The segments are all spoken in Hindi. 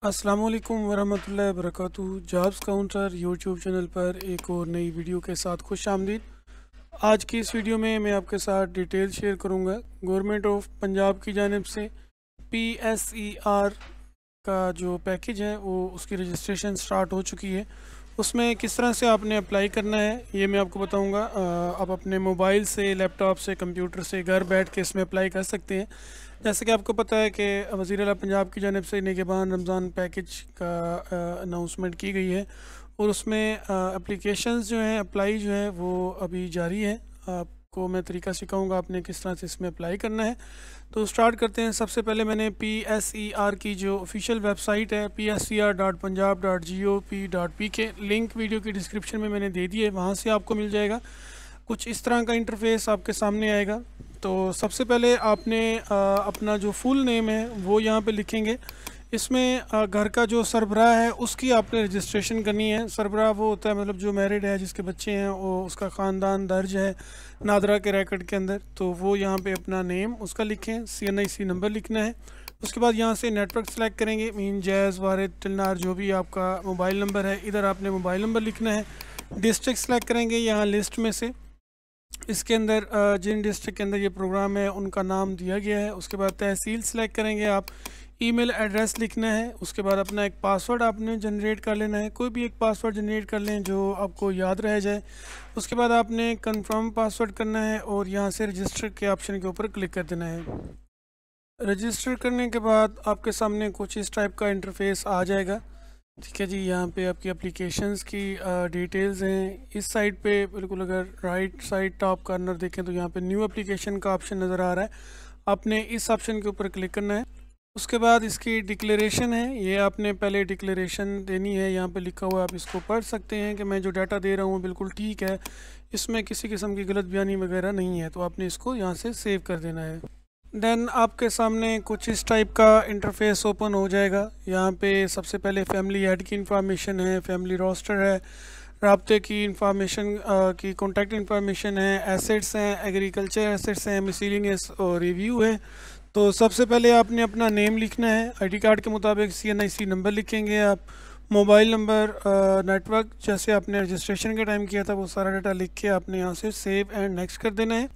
अस्सलाम वालेकुम वरहमतुल्लाहि वबरकातुहू। जॉब्स काउंटर यूट्यूब चैनल पर एक और नई वीडियो के साथ खुश आमदीद। आज की इस वीडियो में मैं आपके साथ डिटेल शेयर करूंगा। गवर्नमेंट ऑफ पंजाब की जानिब से PSER का जो पैकेज है वो उसकी रजिस्ट्रेशन स्टार्ट हो चुकी है। उसमें किस तरह से आपने अप्लाई करना है ये मैं आपको बताऊंगा। आप अपने मोबाइल से, लैपटॉप से, कंप्यूटर से घर बैठ के इसमें अप्लाई कर सकते हैं। जैसे कि आपको पता है कि वज़ीर आला पंजाब की जानिब से निगहबान रमज़ान पैकेज का अनाउंसमेंट की गई है और उसमें एप्लीकेशंस जो हैं, अप्लाई जो है वो अभी जारी है। आपको मैं तरीका सिखाऊंगा आपने किस तरह से इसमें अप्लाई करना है। तो स्टार्ट करते हैं। सबसे पहले मैंने PSER की जो ऑफिशियल वेबसाइट है pser.punjab.gov.pk लिंक वीडियो की डिस्क्रिप्शन में मैंने दे दी है, वहाँ से आपको मिल जाएगा। कुछ इस तरह का इंटरफेस आपके सामने आएगा। तो सबसे पहले आपने अपना जो फुल नेम है वो यहाँ पे लिखेंगे। इसमें घर का जो सरबराह है उसकी आपने रजिस्ट्रेशन करनी है। सरबराह वो होता है मतलब जो मैरिड है, जिसके बच्चे हैं, वो उसका ख़ानदान दर्ज है नादरा के रिकॉर्ड के अंदर, तो वो यहाँ पे अपना नेम उसका लिखें। CNIC नंबर लिखना है। उसके बाद यहाँ से नेटवर्क सेलेक्ट करेंगे, मीन जैज़ वारिद टिलनार जो भी आपका मोबाइल नंबर है, इधर आपने मोबाइल नंबर लिखना है। डिस्ट्रिक्ट सेलेक्ट करेंगे यहाँ लिस्ट में से, इसके अंदर जिन डिस्ट्रिक्ट के अंदर ये प्रोग्राम है उनका नाम दिया गया है। उसके बाद तहसील सेलेक्ट करेंगे आप, ईमेल एड्रेस लिखना है। उसके बाद अपना एक पासवर्ड आपने जनरेट कर लेना है। कोई भी एक पासवर्ड जनरेट कर लें जो आपको याद रह जाए। उसके बाद आपने कंफर्म पासवर्ड करना है और यहाँ से रजिस्टर के ऑप्शन के ऊपर क्लिक कर देना है। रजिस्टर करने के बाद आपके सामने कुछ इस टाइप का इंटरफेस आ जाएगा। ठीक है जी, यहाँ पे आपकी एप्लीकेशंस की डिटेल्स हैं। इस साइड पे बिल्कुल अगर राइट साइड टॉप कॉर्नर देखें तो यहाँ पे न्यू एप्लीकेशन का ऑप्शन नज़र आ रहा है। आपने इस ऑप्शन के ऊपर क्लिक करना है। उसके बाद इसकी डिक्लेरेशन है, ये आपने पहले डिक्लेरेशन देनी है। यहाँ पे लिखा हुआ है, आप इसको पढ़ सकते हैं कि मैं जो डाटा दे रहा हूँ बिल्कुल ठीक है, इसमें किसी किस्म की गलत बयानी वगैरह नहीं है। तो आपने इसको यहाँ से सेव कर देना है। देन आपके सामने कुछ इस टाइप का इंटरफेस ओपन हो जाएगा। यहाँ पे सबसे पहले फैमिली हेड की इंफॉर्मेशन है, फैमिली रोस्टर है, राब्ते की इंफॉर्मेशन की कॉन्टैक्ट इंफॉर्मेशन है, एसेट्स हैं, एग्रीकल्चर एसेट्स हैं, मिसलिनियस और रिव्यू है। तो सबसे पहले आपने अपना नेम लिखना है। ID कार्ड के मुताबिक CNIC नंबर लिखेंगे आप, मोबाइल नंबर, नेटवर्क जैसे आपने रजिस्ट्रेशन के टाइम किया था वो सारा डाटा लिख के आपने यहाँ से सेव एंड नेक्स्ट कर देना है।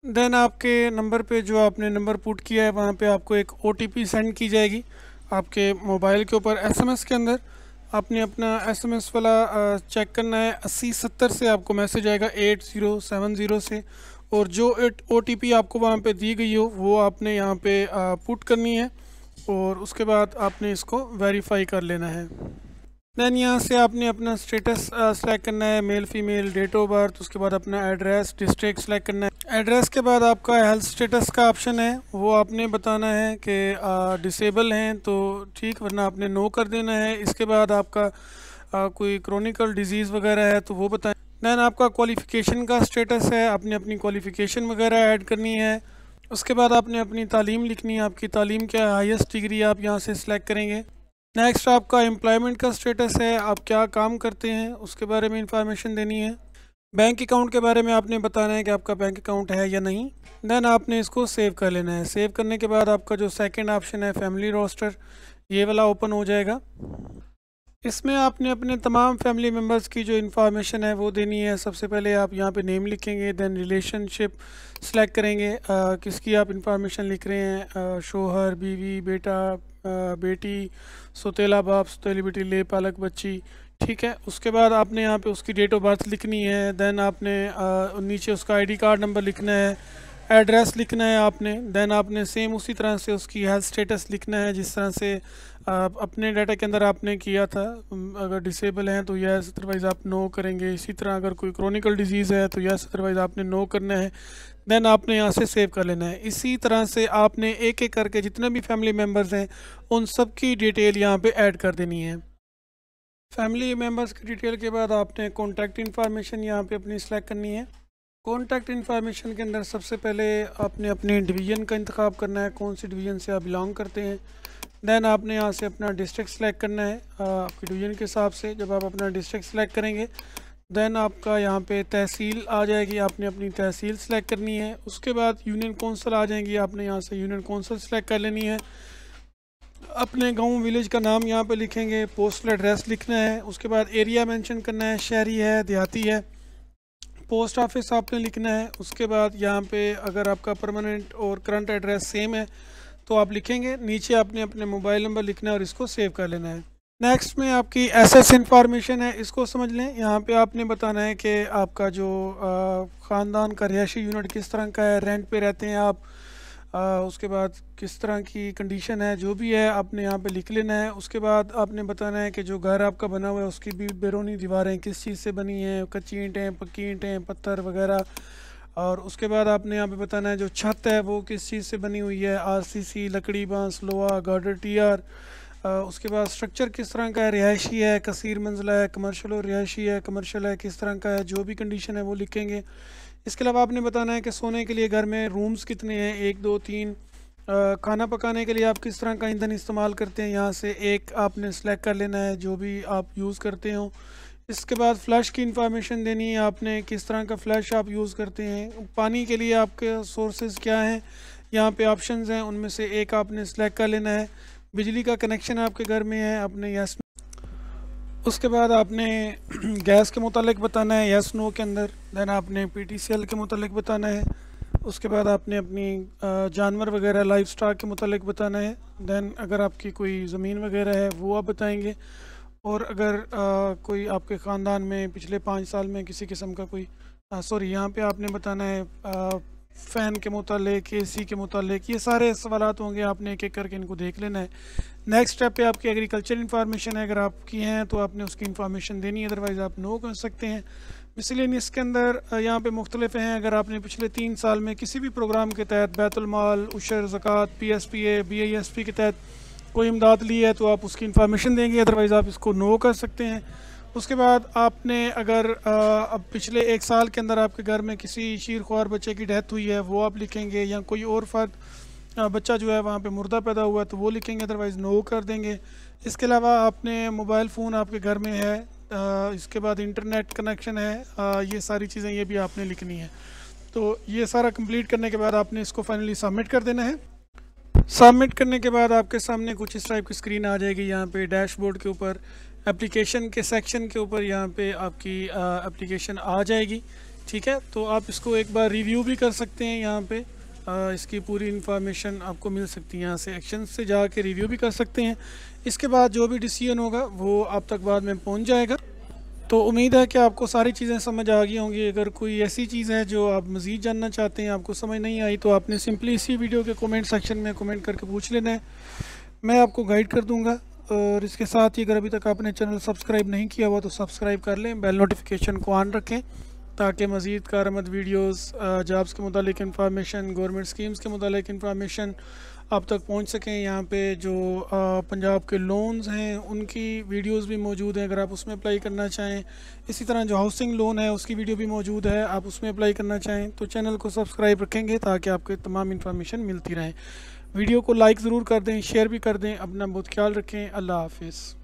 देन आपके नंबर पे जो आपने नंबर पुट किया है वहाँ पे आपको एक OTP सेंड की जाएगी आपके मोबाइल के ऊपर। SMS के अंदर आपने अपना SMS वाला चेक करना है। 8070 से आपको मैसेज आएगा 8070 से, और जो OTP आपको वहाँ पे दी गई हो वो आपने यहाँ पे पुट करनी है और उसके बाद आपने इसको वेरीफाई कर लेना है। दैन यहाँ से आपने अपना स्टेटस सेलेक्ट करना है, male female, date of birth. उसके बाद अपना एड्रेस, डिस्ट्रिक्ट सेलेक्ट करना है। एड्रेस के बाद आपका हेल्थ स्टेटस का ऑप्शन है, वो आपने बताना है कि डिसेबल हैं तो ठीक, वरना आपने नो कर देना है। इसके बाद आपका कोई क्रोनिकल डिजीज़ वगैरह है तो वो बताएं। दैन आपका क्वालिफ़िकेशन का स्टेटस है, आपने अपनी क्वालिफ़िकेशन वगैरह ऐड करनी है। उसके बाद आपने अपनी तालीम लिखनी है, आपकी तालीम क्या हाईएस्ट डिग्री आप यहाँ से सिलेक्ट करेंगे। नेक्स्ट आपका एम्प्लॉयमेंट का स्टेटस है, आप क्या काम करते हैं उसके बारे में इंफॉर्मेशन देनी है। बैंक अकाउंट के बारे में आपने बताना है कि आपका बैंक अकाउंट है या नहीं। देन आपने इसको सेव कर लेना है। सेव करने के बाद आपका जो सेकंड ऑप्शन है फैमिली रोस्टर, ये वाला ओपन हो जाएगा। इसमें आपने अपने तमाम फैमिली मेम्बर्स की जो इन्फॉर्मेशन है वो देनी है। सबसे पहले आप यहाँ पे नेम लिखेंगे, देन रिलेशनशिप सेलेक्ट करेंगे, किसकी आप इंफॉर्मेशन लिख रहे हैं, शोहर, बीवी, बेटा, बेटी, सौतेला बाप, सौतेली बेटी, ले पालक बच्ची। ठीक है, उसके बाद आपने यहाँ पे उसकी डेट ऑफ बर्थ लिखनी है। देन आपने नीचे उसका ID कार्ड नंबर लिखना है, एड्रेस लिखना है आपने। देन आपने सेम उसी तरह से उसकी हेल्थ स्टेटस लिखना है जिस तरह से अपने डाटा के अंदर आपने किया था। अगर डिसेबल हैं तो यस, अदरवाइज़ आप नो करेंगे। इसी तरह अगर कोई क्रोनिकल डिजीज़ है तो यस, अदरवाइज़ आपने नो करना है। देन आपने यहाँ से सेव कर लेना है। इसी तरह से आपने एक एक करके जितने भी फैमिली मेम्बर्स हैं उन सब की डिटेल यहाँ पे ऐड कर देनी है। फैमिली मेम्बर्स की डिटेल के बाद आपने कॉन्टैक्ट इन्फॉर्मेशन यहाँ पे अपनी सेलेक्ट करनी है। कॉन्टैक्ट इन्फॉर्मेशन के अंदर सबसे पहले आपने अपने डिवीज़न का इंतखाब करना है, कौन सी डिवीज़न से आप बिलोंग करते हैं। देन आपने यहाँ से अपना डिस्ट्रिक्ट सेलेक्ट करना है आपके डिवीज़न के हिसाब से। जब आप अपना डिस्ट्रिक्ट सेलेक्ट करेंगे देन आपका यहाँ पे तहसील आ जाएगी, आपने अपनी तहसील सेलेक्ट करनी है। उसके बाद यूनियन कौंसिल आ जाएंगी, आपने यहाँ से यूनियन कौंसिल सेलेक्ट कर लेनी है। अपने गांव विलेज का नाम यहाँ पे लिखेंगे, पोस्टल एड्रेस लिखना है, उसके बाद एरिया मेंशन करना है, शहरी है देहाती है, पोस्ट ऑफिस आपने लिखना है। उसके बाद यहाँ पे अगर आपका परमानेंट और करंट एड्रेस सेम है तो आप लिखेंगे, नीचे आपने अपने मोबाइल नंबर लिखना है और इसको सेव कर लेना है। नेक्स्ट में आपकी एसेस इंफॉर्मेशन है, इसको समझ लें। यहाँ पे आपने बताना है कि आपका जो ख़ानदान का रिहायशी यूनिट किस तरह का है, रेंट पे रहते हैं आप, उसके बाद किस तरह की कंडीशन है, जो भी है आपने यहाँ पे लिख लेना है। उसके बाद आपने बताना है कि जो घर आपका बना हुआ है उसकी भी बैरूनी दीवारें किस चीज़ से बनी हैं, कच्ची ईंटें, पक्की ईंटें, पत्थर वगैरह। और उसके बाद आपने यहाँ पे बताना है जो छत है वो किस चीज़ से बनी हुई है, आरसीसी, लकड़ी, बांस, लोहा, गार्डर, टीआर। उसके बाद स्ट्रक्चर किस तरह का है, रिहायशी है, कसीर मंजिला है, कमर्शियल और रिहायशी है, कमर्शियल है, किस तरह का है, जो भी कंडीशन है वो लिखेंगे। इसके अलावा आपने बताना है कि सोने के लिए घर में रूम्स कितने हैं, 1 2 3। खाना पकाने के लिए आप किस तरह का ईंधन इस्तेमाल करते हैं, यहाँ से एक आपने सेलेक्ट कर लेना है जो भी आप यूज़ करते हो। इसके बाद फ़्लैश की इंफॉर्मेशन देनी है आपने, किस तरह का फ़्लैश आप यूज़ करते हैं। पानी के लिए आपके सोर्सेज क्या हैं, यहाँ पे ऑप्शंस हैं, उनमें से एक आपने सेलेक्ट कर लेना है। बिजली का कनेक्शन आपके घर में है, आपने यस। उसके बाद आपने गैस के मुतालिक बताना है, यस नो के अंदर। देन आपने पीटीसीएल के मुतालिक बताना है। उसके बाद आपने अपनी जानवर वगैरह लाइफ स्टॉक के मुतालिक बताना है। देन अगर आपकी कोई ज़मीन वगैरह है वो आप बताएंगे। और अगर कोई आपके ख़ानदान में पिछले 5 साल में किसी किस्म का कोई सॉरी यहाँ पे आपने बताना है फ़ैन के मुतालिक, एसी के मुतालिक, ये सारे सवालात होंगे, आपने एक एक करके इनको देख लेना है। नेक्स्ट स्टेप पे आपकी एग्रीकल्चर इन्फॉर्मेशन है, अगर आपकी हैं तो आपने उसकी इन्फॉर्मेशन देनी है, अदरवाइज़ आप नो कर सकते हैं। मिसलेनियस के अंदर यहाँ पे मुख्तलिफ हैं। अगर आपने पिछले 3 साल में किसी भी प्रोग्राम के तहत बैतुल माल, उशर, ज़कात, PSPA, BISP के तहत कोई इमदाद ली है तो आप उसकी इन्फॉर्मेशन देंगे, अदरवाइज़ आप इसको नो कर सकते हैं। उसके बाद आपने अगर अब पिछले 1 साल के अंदर आपके घर में किसी शीरख्वार बच्चे की डेथ हुई है वो आप लिखेंगे, या कोई और फ़र्द बच्चा जो है वहाँ पे मुर्दा पैदा हुआ है तो वो लिखेंगे, अदरवाइज़ नो कर देंगे। इसके अलावा आपने मोबाइल फ़ोन आपके घर में है, इसके बाद इंटरनेट कनेक्शन है, ये सारी चीज़ें ये भी आपने लिखनी है। तो ये सारा कंप्लीट करने के बाद आपने इसको फाइनली सबमिट कर देना है। सबमिट करने के बाद आपके सामने कुछ इस टाइप की स्क्रीन आ जाएगी। यहाँ पे डैशबोर्ड के ऊपर एप्लीकेशन के सेक्शन के ऊपर यहाँ पे आपकी एप्लीकेशन आ जाएगी, ठीक है। तो आप इसको एक बार रिव्यू भी कर सकते हैं, यहाँ पे इसकी पूरी इन्फॉर्मेशन आपको मिल सकती है। यहाँ से एक्शन से जाके रिव्यू भी कर सकते हैं। इसके बाद जो भी डिसीजन होगा वो आप तक बाद में पहुँच जाएगा। तो उम्मीद है कि आपको सारी चीज़ें समझ आ गई होंगी। अगर कोई ऐसी चीज़ है जो आप मज़ीद जानना चाहते हैं, आपको समझ नहीं आई, तो आपने सिंपली इसी वीडियो के कमेंट सेक्शन में कमेंट करके पूछ लेना है, मैं आपको गाइड कर दूंगा। और इसके साथ ही अगर अभी तक आपने चैनल सब्सक्राइब नहीं किया हुआ तो सब्सक्राइब कर लें, बेल नोटिफिकेशन को ऑन रखें ताकि मज़ीद कारआमद वीडियोस, जॉब्स के मुतालिक इंफॉर्मेशन, गवर्नमेंट स्कीम्स के मुतालिक इंफॉर्मेशन आप तक पहुंच सकें। यहाँ पे जो पंजाब के लोन्स हैं उनकी वीडियोस भी मौजूद हैं, अगर आप उसमें अप्लाई करना चाहें। इसी तरह जो हाउसिंग लोन है उसकी वीडियो भी मौजूद है, आप उसमें अप्लाई करना चाहें तो चैनल को सब्सक्राइब रखेंगे ताकि आपको तमाम इन्फॉर्मेशन मिलती रहे। वीडियो को लाइक ज़रूर कर दें, शेयर भी कर दें। अपना बहुत ख्याल रखें। अल्लाह हाफिज़।